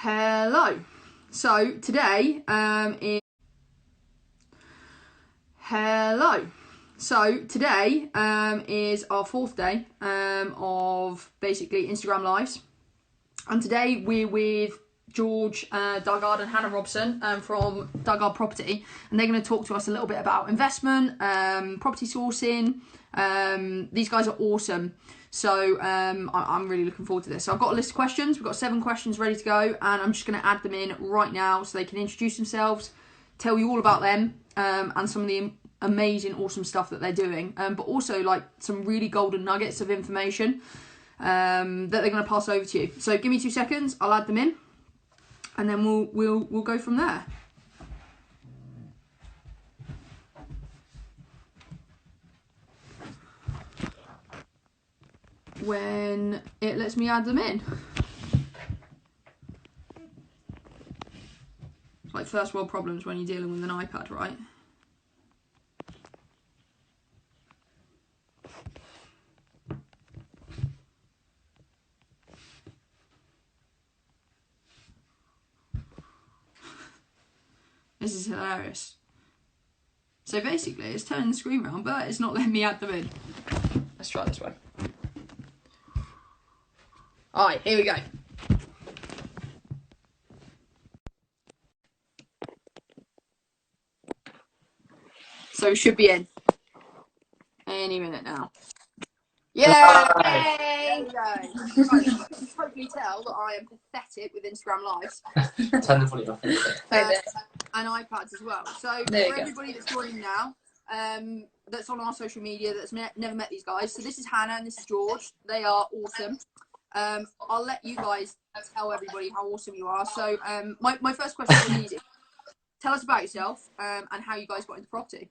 Hello. So today is our fourth day of basically Instagram lives, and today we're with George, Dugard and Hannah Robson from Dugard Property, and they're going to talk to us a little bit about investment, property sourcing. These guys are awesome. So I'm really looking forward to this. So I've got a list of questions. We've got 7 questions ready to go, and I'm just going to add them in right now so they can introduce themselves, tell you all about them, and some of the amazing, awesome stuff that they're doing. But also like some really golden nuggets of information that they're going to pass over to you. So give me 2 seconds. I'll add them in, and then we'll go from there. When it lets me add them in. It's like first world problems when you're dealing with an iPad, right? This is hilarious. So basically it's turning the screen around, but it's not letting me add them in. Let's try this one. Alright, here we go. So it should be in any minute now. Yay! There we go. Right, you can hopefully tell that I am pathetic with Instagram Lives. Turn the volume off. And iPads as well. So for everybody that's joining now, that's on our social media, that's never met these guys. So this is Hannah and this is George. They are awesome. I'll let you guys tell everybody how awesome you are. So my first question is easy. Tell us about yourself and how you guys got into property.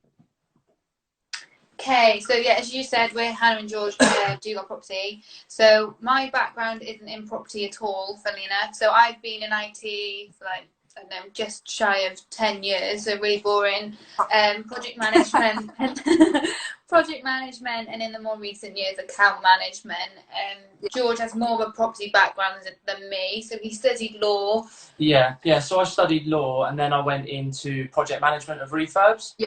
Okay, so yeah, as you said, we're Hannah and George, Dugard Property. So my background isn't in property at all, funnily enough. So I've been in IT for like, I don't know, just shy of 10 years, so really boring. Project management, and in the more recent years, account management. George has more of a property background than me, so he studied law. Yeah. So I studied law, and then I went into project management of refurbs. Yeah.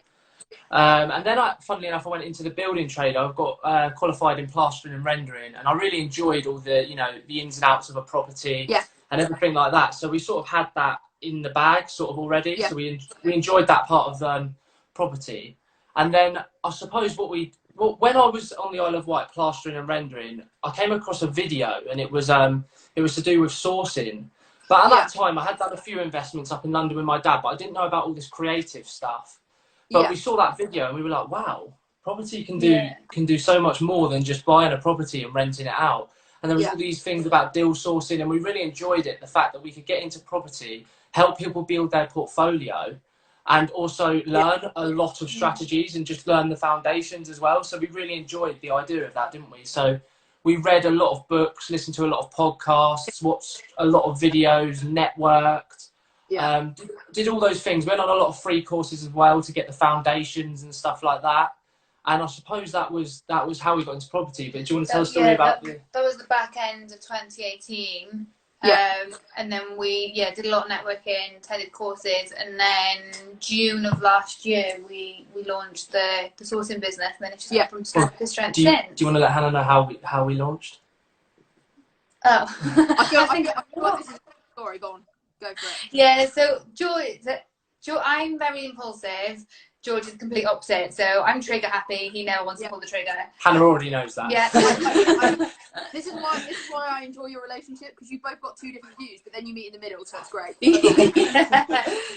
And then, funnily enough, I went into the building trade. I've got qualified in plastering and rendering, and I really enjoyed all the, the ins and outs of a property and everything like that. So we sort of had that in the bag sort of already. Yeah. So we enjoyed that part of property. And then I suppose when I was on the Isle of Wight plastering and rendering, I came across a video, and it was to do with sourcing. But at that time, I had done a few investments up in London with my dad, but I didn't know about all this creative stuff. But we saw that video and we were like, wow, property can do so much more than just buying a property and renting it out. And there was all these things about deal sourcing, and we really enjoyed it, the fact that we could get into property, help people build their portfolio, and also learn a lot of strategies and just learn the foundations as well. So we really enjoyed the idea of that, didn't we? So we read a lot of books, listened to a lot of podcasts, watched a lot of videos, networked. Did all those things, went on a lot of free courses as well to get the foundations and stuff like that. And I suppose that was how we got into property. But do you want to tell a story about that was the back end of 2018. And then we did a lot of networking, attended courses, and then June of last year we launched the sourcing business, and then it's just from strength to strength. Do you want to let Hannah know how we launched? Oh, I think this is a story. Go on. Go for it. Yeah, so George, I'm very impulsive. George is the complete opposite. So I'm trigger happy. He never wants to pull the trigger. Hannah already knows that. Yeah. This is why I enjoy your relationship, because you've both got 2 different views, but then you meet in the middle, so it's great.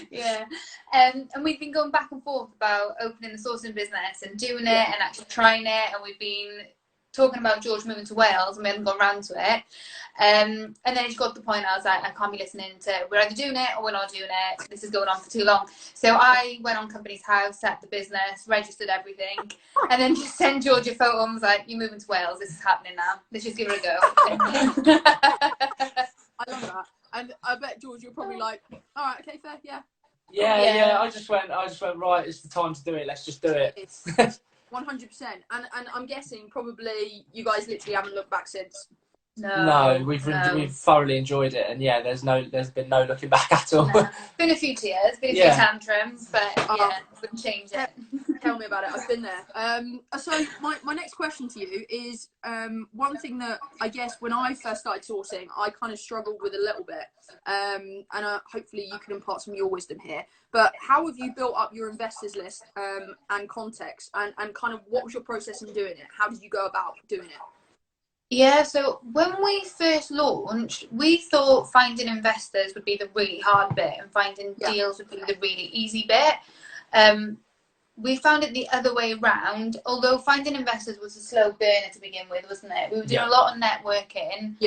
Yeah. And we've been going back and forth about opening the sourcing business and doing it and actually trying it, and we've been talking about George moving to Wales, and we haven't got around to it. And then it got to the point I was like, I can't be listening to, we're either doing it or we're not doing it. This is going on for too long. So I went on Company's House, set the business, registered everything, and then just sent George a photo and was like, you're moving to Wales, this is happening now. Let's just give it a go. I love that. And I bet, George, you're probably like, all right, okay, fair, Yeah, I just went, right, it's the time to do it, let's just do it. 100%. And I'm guessing probably you guys literally haven't looked back since. No, we've thoroughly enjoyed it, and yeah, there's been no looking back at all. No. Been a few tears, been a few tantrums, but yeah, wouldn't change it. Tell me about it. I've been there. So my next question to you is one thing that I guess when I first started sourcing, I kind of struggled with a little bit, and hopefully you can impart some of your wisdom here. But how have you built up your investors list and context, and kind of what was your process in doing it? How did you go about doing it? Yeah, so when we first launched, we thought finding investors would be the really hard bit and finding deals would be the really easy bit. We found it the other way around, although finding investors was a slow burner to begin with, wasn't it? We were doing a lot of networking.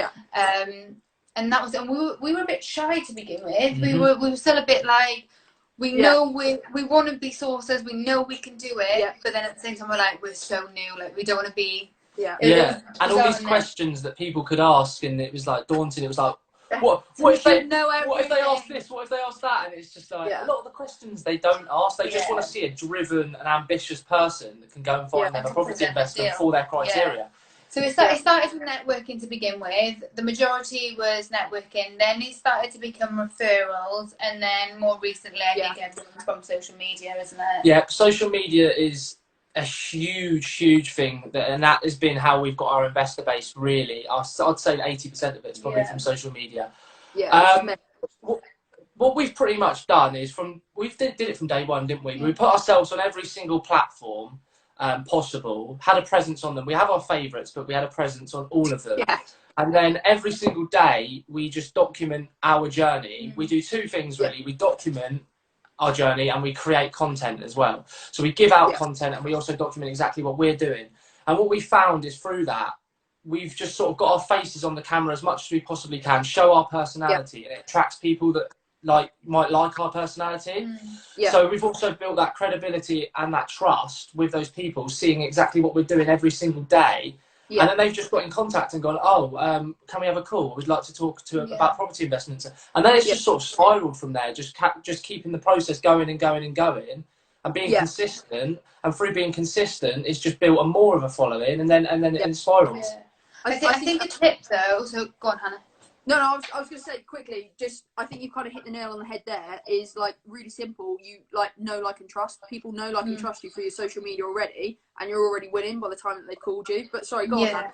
And that was, and we were a bit shy to begin with. We were still a bit like, we know we want to be sourcers, we know we can do it, but then at the same time we're like, we're so new, like we don't want to be. And all these questions that people could ask, and it was like daunting. It was like, what if they ask this? What if they ask that? And it's just like a lot of the questions they don't ask. They just want to see a driven and ambitious person that can go and find them a property investment for their criteria. So it started with networking to begin with. The majority was networking. Then it started to become referrals, and then more recently, I think everyone's from social media, isn't it? Yeah, social media is a huge thing, and that has been how we've got our investor base. Really, I'd say 80% of it's probably from social media. What we've pretty much done is we did it from day one, didn't we? We put ourselves on every single platform possible, had a presence on them. We have our favourites, but we had a presence on all of them. And then every single day we just document our journey. We do two things really. We document our journey and we create content as well. So we give out content and we also document exactly what we're doing. And what we found is through that, we've just sort of got our faces on the camera as much as we possibly can, show our personality, and it attracts people that might like our personality. So we've also built that credibility and that trust with those people, seeing exactly what we're doing every single day. And then they've just got in contact and gone, can we have a call? We'd like to talk about property investments. And then it's just sort of spiraled from there, just keeping the process going and going and going, and being consistent. And through being consistent, it's just built a more of a following, and then it spirals. I think a tip though. So go on, Hannah. No, I was going to say quickly, I think you kind of hit the nail on the head there, is like really simple. You know, like and trust. People know, like and trust you through your social media already, and you're already winning by the time that they've called you. But sorry, go on.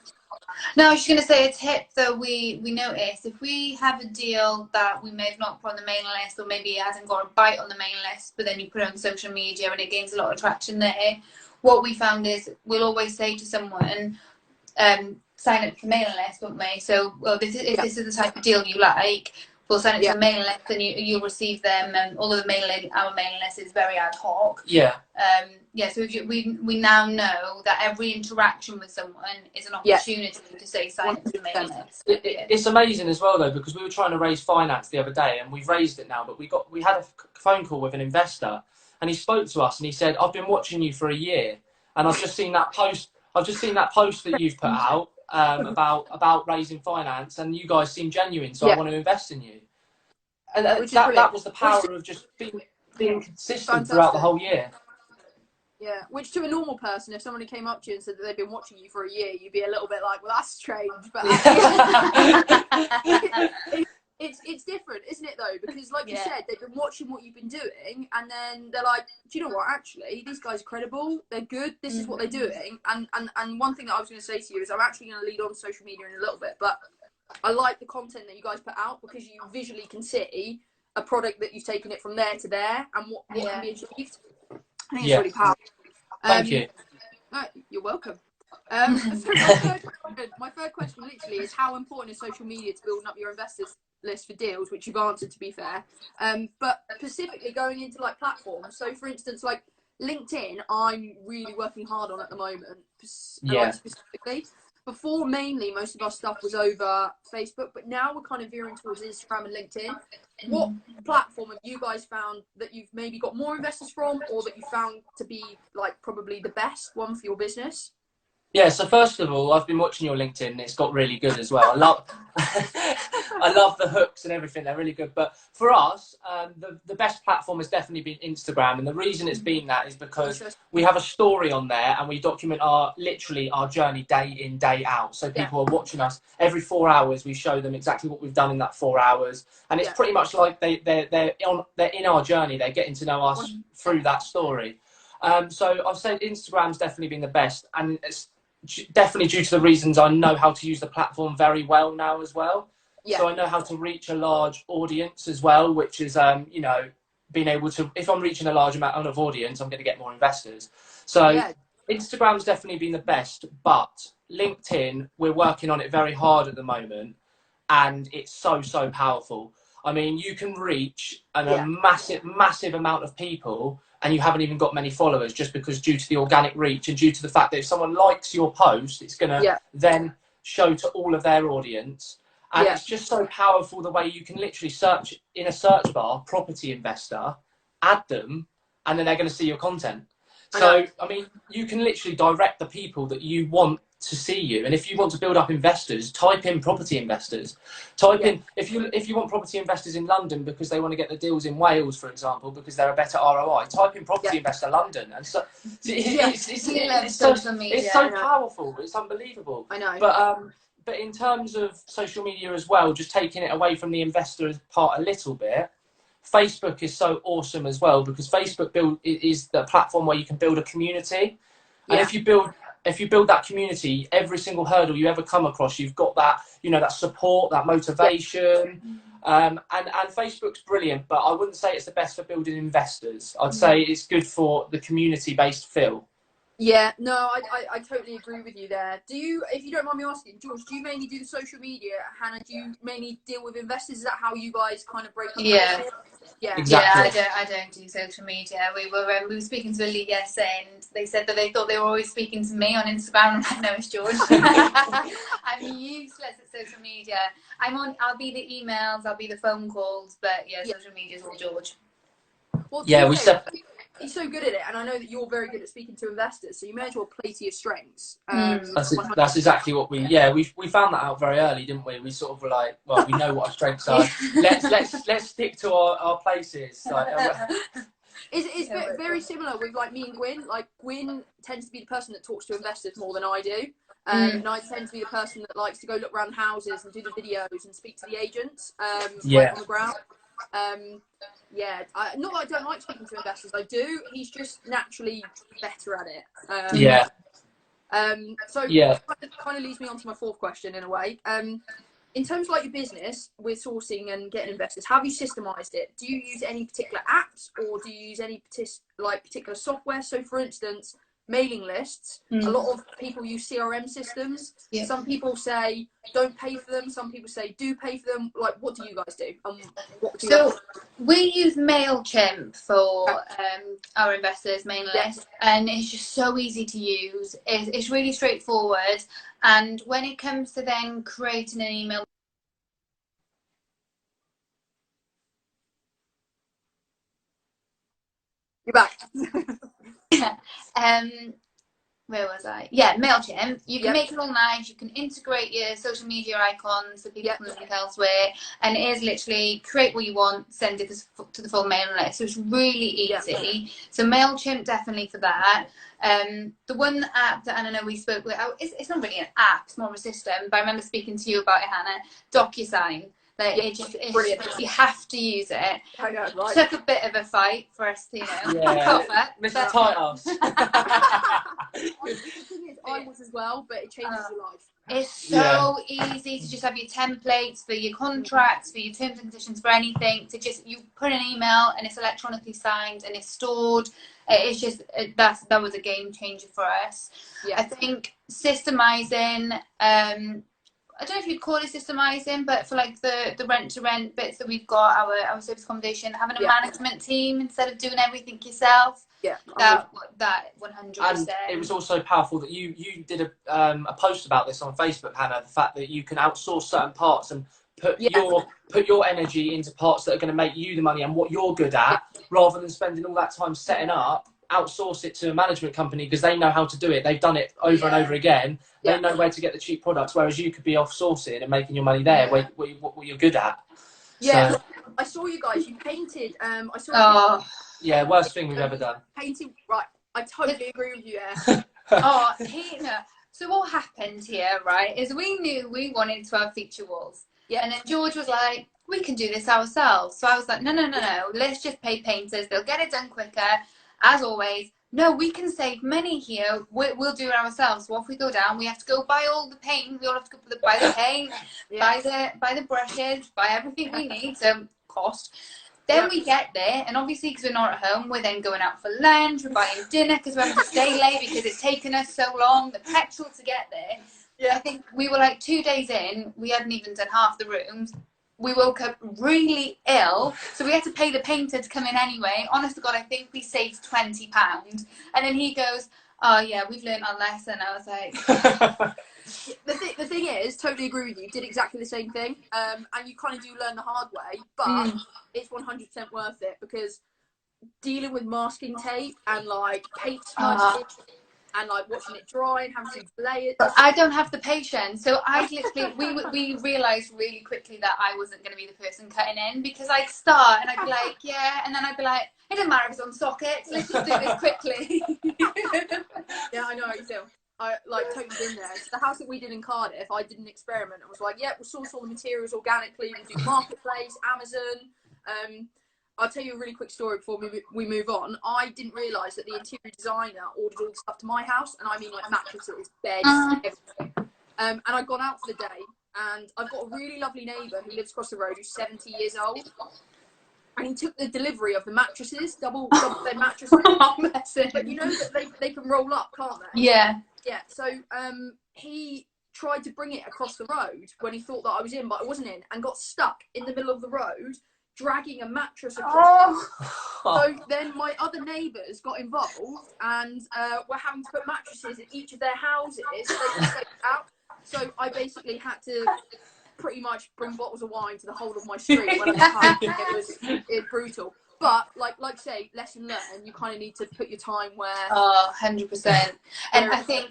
No, I was just going to say a tip that we noticed, if we have a deal that we may have not put on the mailing list, or maybe it hasn't got a bite on the mailing list, but then you put it on social media and it gains a lot of traction there, what we found is we'll always say to someone, sign up for the mailing list, won't we? So, this is the type of deal you like, we'll send it to the mailing list, and you'll receive them. And although our mailing list is very ad hoc. So we now know that every interaction with someone is an opportunity to say sign up to the mailing list. It's amazing as well though, because we were trying to raise finance the other day, and we've raised it now. But we had a phone call with an investor, and he spoke to us, and he said, "I've been watching you for a year, and I've just seen that post. That you've put out about raising finance, and you guys seem genuine, so I want to invest in you." And that was the power of just being consistent throughout the whole year. Yeah, which to a normal person, if somebody came up to you and said that they've been watching you for a year, you'd be a little bit like, well, that's strange. But it's different, isn't it, though? Because like you said, they've been watching what you've been doing, and then they're like, do you know what, actually, these guys are credible, they're good, this is what they're doing. And one thing that I was going to say to you is, I'm actually going to lead on social media in a little bit, but I like the content that you guys put out, because you visually can see a product that you've taken it from there to there, and what can be achieved. I think it's really powerful. Thank you. You're welcome. My third question literally is, how important is social media to building up your investors list for deals, which you've answered, to be fair. But specifically going into like platforms. So for instance, like LinkedIn, I'm really working hard on at the moment. Specifically. Before, mainly, most of our stuff was over Facebook, but now we're kind of veering towards Instagram and LinkedIn. What platform have you guys found that you've maybe got more investors from, or that you found to be like probably the best one for your business? Yeah, so first of all, I've been watching your LinkedIn and it's got really good as well. I love the hooks and everything, they're really good. But for us, the best platform has definitely been Instagram. And the reason it's been that is because we have a story on there and we document literally our journey day in, day out. So people are watching us every 4 hours. We show them exactly what we've done in that 4 hours. And it's pretty much like they're in our journey. They're getting to know us through that story. So I've said Instagram's definitely been the best, and it's definitely due to the reasons I know how to use the platform very well now as well. So I know how to reach a large audience as well, which is, you know, being able to, if I'm reaching a large amount of audience, I'm going to get more investors. So Instagram's definitely been the best, but LinkedIn, we're working on it very hard at the moment, and it's so powerful. I mean, you can reach a massive amount of people and you haven't even got many followers, just because due to the organic reach and due to the fact that if someone likes your post, it's going to then show to all of their audience. And it's just so powerful the way you can literally search in a search bar, property investor, add them, and then they're going to see your content. So, I mean, you can literally direct the people that you want to see you. And if you want to build up investors, type in property investors. Type in, if you want property investors in London because they want to get the deals in Wales, for example, because they're a better ROI, type in property investor London. And so it's so powerful. It's unbelievable. I know. But in terms of social media as well, just taking it away from the investor part a little bit, Facebook is so awesome as well, because Facebook is the platform where you can build a community. And if you build that community, every single hurdle you ever come across, you've got that, you know, that support, that motivation. And Facebook's brilliant, but I wouldn't say it's the best for building investors. I'd say it's good for the community-based feel. Yeah, no, I totally agree with you there. Do you, if you don't mind me asking, George, do you mainly do the social media? Hannah, do you mainly deal with investors? Is that how you guys kind of break up? Yeah, exactly. I don't do social media. We were speaking to a lead yesterday, and they said that they thought they were always speaking to me on Instagram. I'm like, no, it's George. I'm useless at social media. I'll be the emails, I'll be the phone calls, but social media is all George. Well, he's so good at it, and I know that you're very good at speaking to investors, so you may as well play to your strengths. That's exactly what we found that out very early, didn't we? We sort of were like, well, we know what our strengths are. Let's stick to our places. It's very similar with like me and Gwyn. Like Gwyn tends to be the person that talks to investors more than I do. And I tend to be the person that likes to go look around houses and do the videos and speak to the agents right on the ground. Not that I don't like speaking to investors, I do. He's just naturally better at it. Kind of leads me on to my fourth question in a way. In terms of like your business with sourcing and getting investors, have you systemized it? Do you use any particular apps, or do you use any particular software? So for instance, mailing lists, a lot of people use CRM systems. Some people say don't pay for them, some people say do pay for them. Like, what do you guys do? We use MailChimp for our investors mailing list, and it's just so easy to use. It's really straightforward, and when it comes to then creating an email, you're back. Where was I? Yeah, MailChimp. You can make it all nice. You can integrate your social media icons so people can link elsewhere. And it is literally create what you want, send it to the full mailing list. So it's really easy. So MailChimp definitely for that. The one app that I know we spoke with, it's not really an app, it's more of a system. But I remember speaking to you about it, Hannah. DocuSign. Like, it's brilliant. You have to use it. I know, right? Took a bit of a fight for us to, Mr. Tighthouse. The thing is, I was as well, but it changes your life. It's so easy to just have your templates for your contracts, for your terms and conditions, for anything. To just, you put an email and it's electronically signed and it's stored. It's just, that was a game changer for us. I think systemizing, I don't know if you'd call it systemizing, but for like the rent-to-rent bits that we've got, our service accommodation, having a management team instead of doing everything yourself. That 100%. And it was also powerful that you did a post about this on Facebook, Hannah. The fact that you can outsource certain parts and put your energy into parts that are going to make you the money and what you're good at, rather than spending all that time setting up outsource it to a management company because they know how to do it. They've done it over and over again. They know where to get the cheap products, whereas you could be off sourcing and making your money there what you're good at. Yeah, so, I saw you guys. You painted. I saw. Worst thing we've ever done. Painting. Right. I totally agree with you. So what happened here, right, is we knew we wanted to have feature walls. Yeah. And then George was like, we can do this ourselves. So I was like, no. Let's just pay painters. They'll get it done quicker. As always, no, we can save money here. We'll do it ourselves. So off we go down. We have to go buy all the paint. We all have to go buy the paint, buy the brushes, buy everything we need. So cost. Then we get there, and obviously because we're not at home, we're then going out for lunch, we're buying dinner because we're having to stay late because it's taken us so long, the petrol to get there. Yeah. I think we were like 2 days in, we hadn't even done half the rooms. We woke up really ill, so we had to pay the painter to come in anyway. Honest to God, I think we saved £20. And then he goes, oh yeah, we've learned our lesson. I was like... The thing is, totally agree with you, did exactly the same thing, and you kind of do learn the hard way, but it's 100% worth it, because dealing with masking tape and like paint smudging and like watching it dry and having to lay it. I don't have the patience, so I literally we realised really quickly that I wasn't going to be the person cutting in, because I'd start and I'd be like, yeah, and then I'd be like, it doesn't matter if it's on sockets, let's just do this quickly. Yeah, I know how you feel. I like totally been there. So the house that we did in Cardiff, I did an experiment. I was like, we'll source all the materials organically. We'll do marketplace, Amazon. I'll tell you a really quick story before we move on. I didn't realise that the interior designer ordered all the stuff to my house, and I mean like mattresses, beds, everything. And I'd gone out for the day, and I've got a really lovely neighbour who lives across the road who's 70 years old. And he took the delivery of the mattresses, double bed mattresses. But you know that they can roll up, can't they? Yeah. Yeah, so he tried to bring it across the road when he thought that I was in, but I wasn't in, and got stuck in the middle of the road, dragging a mattress across. So then my other neighbours got involved, and were having to put mattresses in each of their houses so they could take it out. So I basically had to pretty much bring bottles of wine to the whole of my street when I was home. It was brutal. But like say, lesson learned, you kind of need to put your time where... 100%. And I think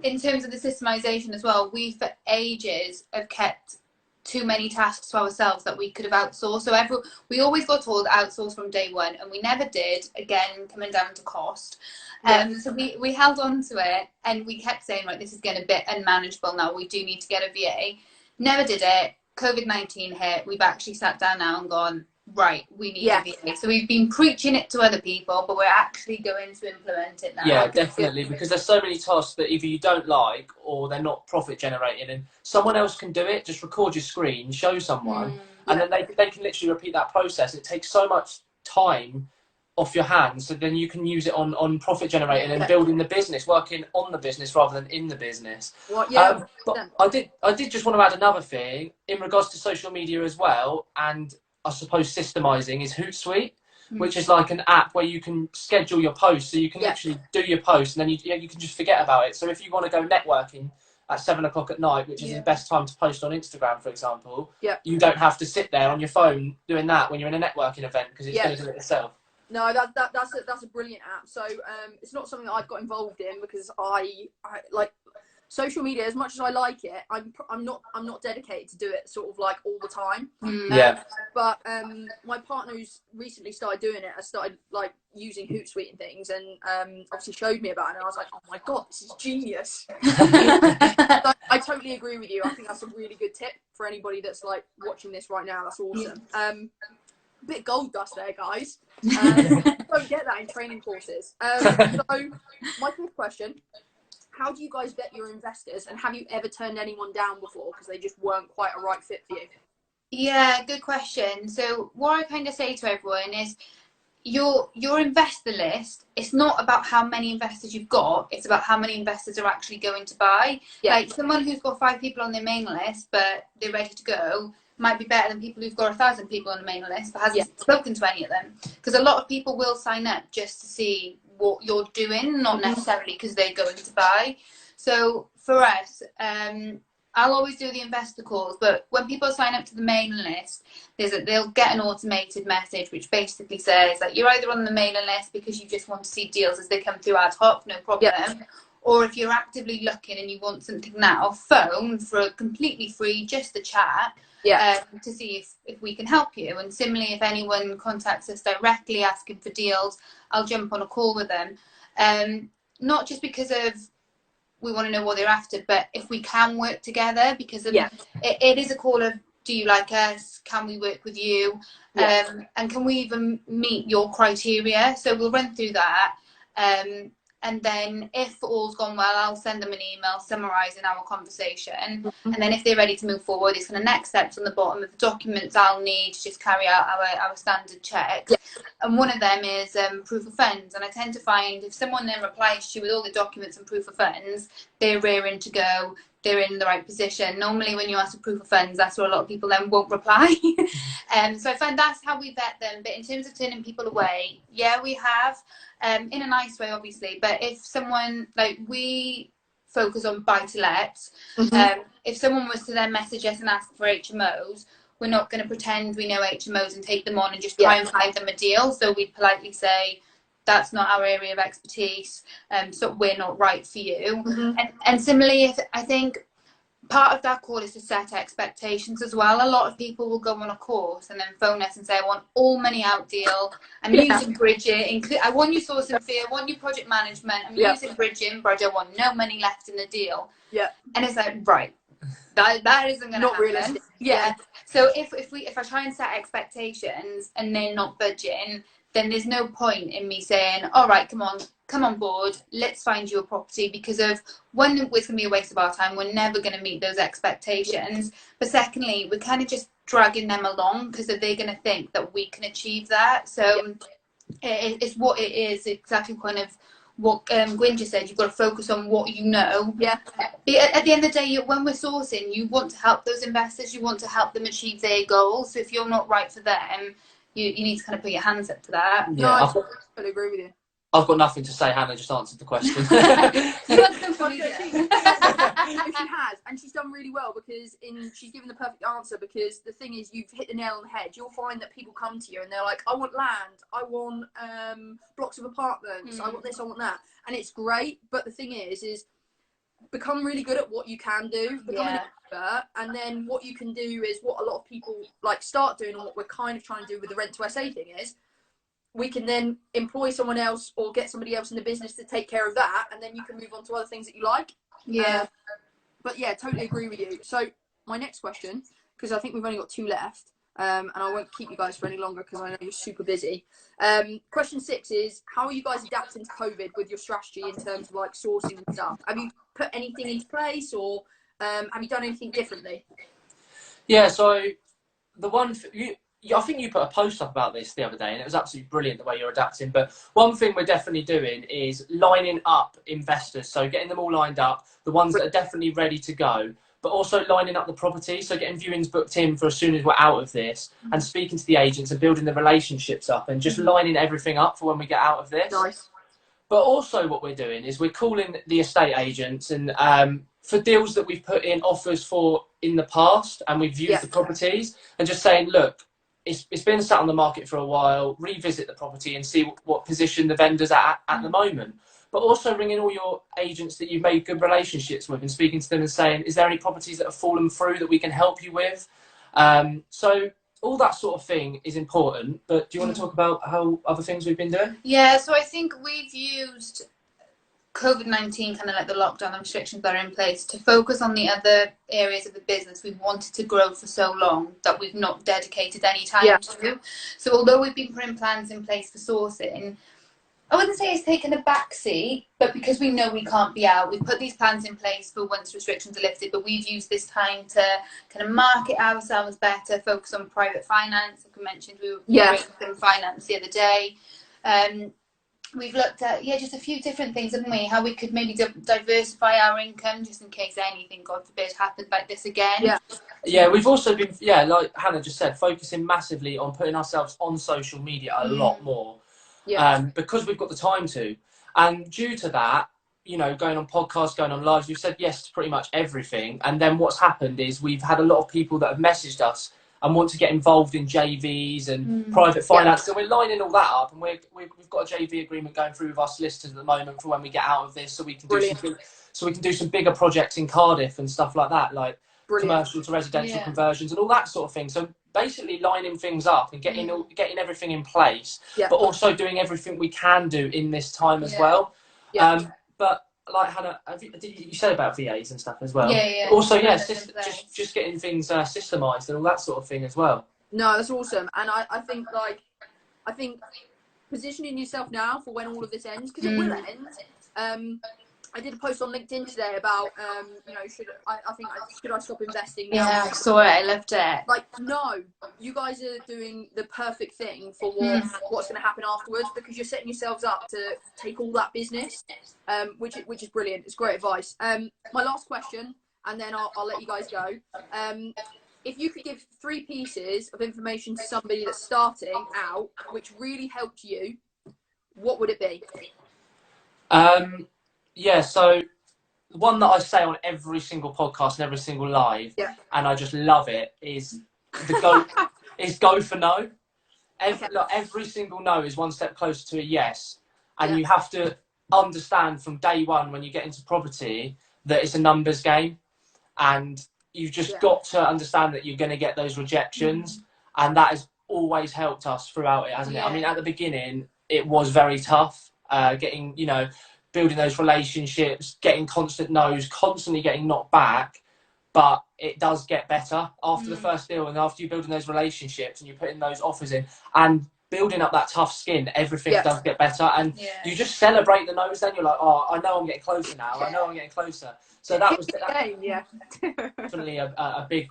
in terms of the systemization as well, we for ages have kept too many tasks to ourselves that we could have outsourced. So we always got told outsource from day one, and we never did, again, coming down to cost. So we held on to it, and we kept saying, right, this is getting a bit unmanageable now. We do need to get a VA. Never did it. COVID-19 hit. We've actually sat down now and gone, right, we need a VA. So we've been preaching it to other people, but we're actually going to implement it now. Yeah, definitely, because there's so many tasks that either you don't like or they're not profit generating, and someone else can do it. Just record your screen, show someone, and then they can literally repeat that process. It takes so much time off your hands, so then you can use it on profit generating and building the business, working on the business rather than in the business. But I did just want to add another thing in regards to social media as well, and I suppose systemizing is Hootsuite, which is like an app where you can schedule your posts, so you can literally do your post, and then you can just forget about it. So if you want to go networking at 7 o'clock at night, which is the best time to post on Instagram, for example, you don't have to sit there on your phone doing that when you're in a networking event, because it's going to do it yourself. No, that's a brilliant app. So it's not something that I've got involved in, because I like social media. As much as I like it, I'm not dedicated to do it sort of like all the time. But my partner who's recently started doing it, has started like using Hootsuite and things, and obviously showed me about it, and I was like, oh my god, this is genius. I totally agree with you. I think that's a really good tip for anybody that's like watching this right now. That's awesome. Bit gold dust there, guys. Don't get that in training courses. So my fifth question: how do you guys vet your investors, and have you ever turned anyone down before because they just weren't quite a right fit for you? Yeah, good question. So what I kind of say to everyone is, your investor list, it's not about how many investors you've got, it's about how many investors are actually going to buy. Like someone who's got 5 people on their main list but they're ready to go might be better than people who've got 1,000 people on the main list but hasn't spoken to any of them, because a lot of people will sign up just to see what you're doing, not necessarily because they're going to buy. So for us, I'll always do the investor calls, but when people sign up to the mailing list, they'll get an automated message which basically says that you're either on the mailing list because you just want to see deals as they come through ad hoc, no problem, or if you're actively looking and you want something now, phone for completely free, just a chat, to see if we can help you. And similarly, if anyone contacts us directly asking for deals, I'll jump on a call with them. Not just because of we want to know what they're after, but if we can work together, because of it is a call of, do you like us? Can we work with you? And can we even meet your criteria? So we'll run through that. And then if all's gone well, I'll send them an email summarising our conversation. And then if they're ready to move forward, it's kind of next steps on the bottom of the documents I'll need to just carry out our standard checks. And one of them is proof of funds. And I tend to find if someone then replies to you with all the documents and proof of funds, they're rearing to go, they're in the right position. Normally when you ask for proof of funds, that's where a lot of people then won't reply. So I find that's how we vet them. But in terms of turning people away, we have, in a nice way, obviously. But if someone, like, we focus on buy-to-lets, if someone was to then message us and ask for HMOs, we're not going to pretend we know HMOs and take them on and just try and find them a deal. So we'd politely say, that's not our area of expertise, so we're not right for you. And similarly, I think part of that call is to set expectations as well. A lot of people will go on a course and then phone us and say, I want all money out deal. I'm using bridging. I want you sourcing fee. I want you project management. I'm using bridging, but I don't want no money left in the deal. And it's like, right, that isn't going to happen. Realistic. So if I try and set expectations and they're not budging, then there's no point in me saying, all right, come on board, let's find you a property, because of one, it's going to be a waste of our time. We're never going to meet those expectations. But secondly, we're kind of just dragging them along because they're going to think that we can achieve that. So it's what it is, exactly kind of what Gwyn just said. You've got to focus on what you know. At the end of the day, when we're sourcing, you want to help those investors, you want to help them achieve their goals. So if you're not right for them, you need to kind of put your hands up to that. I totally agree with you. I've got nothing to say. Hannah just answered the question. You answered for me. She has, and she's done really well because she's given the perfect answer. Because the thing is, you've hit the nail on the head. You'll find that people come to you and they're like, "I want land. I want blocks of apartments. I want this. I want that," and it's great. But the thing is become really good at what you can do. Become an expert, and then what you can do is what a lot of people like start doing, and what we're kind of trying to do with the rent to SA thing is, we can then employ someone else or get somebody else in the business to take care of that, and then you can move on to other things that you like. But totally agree with you. So my next question, because I think we've only got 2 left, and I won't keep you guys for any longer because I know you're super busy. Question 6 is, how are you guys adapting to COVID with your strategy in terms of like sourcing and stuff? Have you put anything into place, or have you done anything differently? So the one I think you put a post up about this the other day, and it was absolutely brilliant the way you're adapting. But one thing we're definitely doing is lining up investors. So getting them all lined up, the ones that are definitely ready to go, but also lining up the property. So getting viewings booked in for as soon as we're out of this, and speaking to the agents and building the relationships up, and just lining everything up for when we get out of this. Nice. But also what we're doing is we're calling the estate agents and for deals that we've put in offers for in the past, and we've viewed the properties, and just saying, look, it's been sat on the market for a while, revisit the property and see what position the vendor's at the moment. But also ringing all your agents that you've made good relationships with and speaking to them and saying, is there any properties that have fallen through that we can help you with? So all that sort of thing is important. But do you want to talk about how other things we've been doing? So I think we've used COVID-19, kind of like the lockdown and restrictions that are in place, to focus on the other areas of the business we've wanted to grow for so long that we've not dedicated any time to. So although we've been putting plans in place for sourcing, I wouldn't say it's taken a backseat, but because we know we can't be out, we've put these plans in place for once restrictions are lifted, but we've used this time to kind of market ourselves better, focus on private finance. Like I mentioned, we were doing some finance the other day. We've looked at, just a few different things, haven't we? How we could maybe diversify our income just in case anything, God forbid, happened like this again. We've also been, like Hannah just said, focusing massively on putting ourselves on social media a lot more. Because we've got the time to. And due to that, you know, going on podcasts, going on lives. We've said yes to pretty much everything. And then what's happened is we've had a lot of people that have messaged us and want to get involved in JVs and private finance. So we're lining all that up, and we've got a JV agreement going through with our solicitors at the moment for when we get out of this, so we can do some bigger projects in Cardiff and stuff like that, like commercial to residential conversions and all that sort of thing. So basically lining things up and getting everything in place, but also doing everything we can do in this time as well. But like Hannah, you said about VAs and stuff as well. Also, just getting things systemised and all that sort of thing as well. No, that's awesome. And I think positioning yourself now for when all of this ends, because it will end. I did a post on LinkedIn today about, you know, should I stop investing now? Yeah, I saw it. I loved it. Like, no, you guys are doing the perfect thing for what's going to happen afterwards, because you're setting yourselves up to take all that business, which is brilliant. It's great advice. My last question, and then I'll let you guys go. If you could give 3 pieces of information to somebody that's starting out, which really helped you, what would it be? Yeah, so the one that I say on every single podcast and every single live, and I just love it, is go for no. Every single no is one step closer to a yes, and you have to understand from day one when you get into property that it's a numbers game, and you've just got to understand that you're going to get those rejections, and that has always helped us throughout it, hasn't it? I mean, at the beginning it was very tough, getting, you know, building those relationships, getting constant no's, constantly getting knocked back, but it does get better after the first deal, and after you're building those relationships and you're putting those offers in and building up that tough skin, everything does get better, and you just celebrate the no's. Then you're like, oh, I know I'm getting closer now. I know I'm getting closer. So that was definitely a big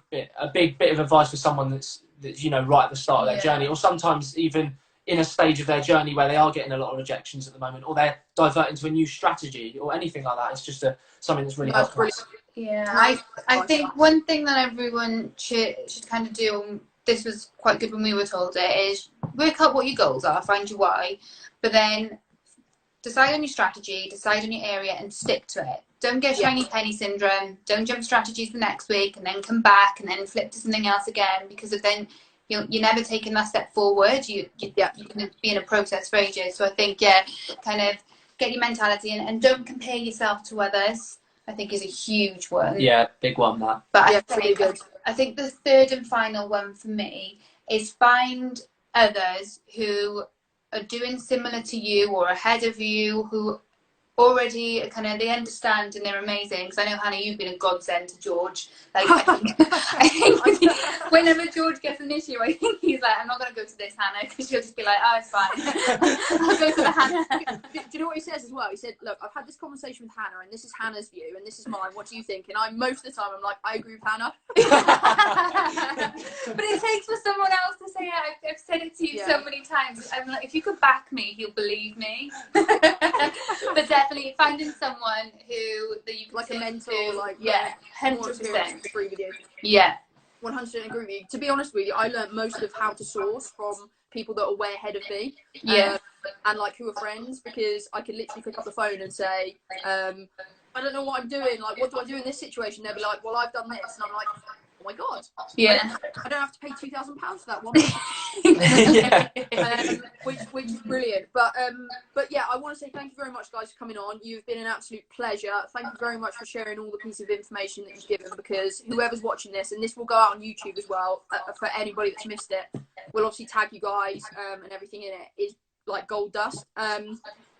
bit of advice for someone that's you know, right at the start of their journey, or sometimes even in a stage of their journey where they are getting a lot of rejections at the moment, or they're diverting to a new strategy or anything like that. It's just something that's really helpful. Yeah, I think one thing that everyone should kind of do, and this was quite good when we were told it, is work out what your goals are, find your why, but then decide on your strategy, decide on your area, and stick to it. Don't get shiny penny syndrome. Don't jump strategies the next week and then come back and then flip to something else again, because then you're never taking that step forward. You're going to be in a process for ages. So I think, kind of get your mentality and don't compare yourself to others, I think is a huge one. Yeah, big one, that. But I think the third and final one for me is find others who are doing similar to you or ahead of you, who already kind of, they understand and they're amazing. Because I know, Hannah, you've been a godsend to George. Like, I think whenever George gets an issue, I think he's like, I'm not going to go to this, Hannah, because she'll just be like, oh, it's fine. I'll go to the Hannah. Do you know what he says as well? He said, look, I've had this conversation with Hannah, and this is Hannah's view, and this is mine. What do you think? And most of the time, I'm like, I agree with Hannah. But it takes for someone else to say it. I've said it to you so many times. I'm like, if you could back me, he'll believe me. But definitely finding someone that you can like a mentor, to, like 100% agree with you. 100% agree with you. To be honest with you, I learned most of how to source from people that are way ahead of me, and like who are friends, because I could literally pick up the phone and say, I don't know what I'm doing. Like, what do I do in this situation? They'll be like, well, I've done this, and I'm like, oh my god, I don't have to pay £2,000 for that one. Which is brilliant. But yeah, I want to say thank you very much, guys, for coming on. You've been an absolute pleasure. Thank you very much for sharing all the pieces of information that you've given, because whoever's watching this, and this will go out on YouTube as well, for anybody that's missed it, we'll obviously tag you guys, and everything in it is like gold dust.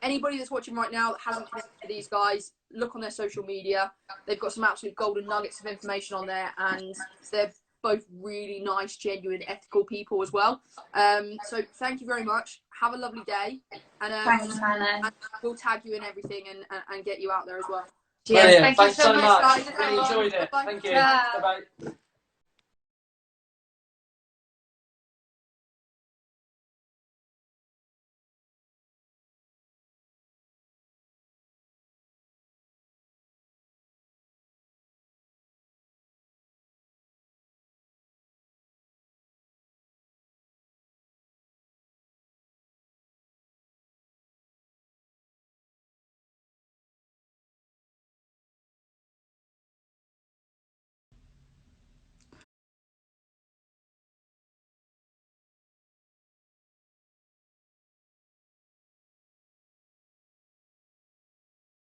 Anybody that's watching right now that hasn't connected to these guys, look on their social media. They've got some absolute golden nuggets of information on there, and they're both really nice, genuine, ethical people as well. So thank you very much. Have a lovely day, and thanks, Hannah. and we'll tag you in everything and get you out there as well. Cheers. Thanks so much, guys. Really enjoyed it. Bye. Thank you. Bye. Bye-bye.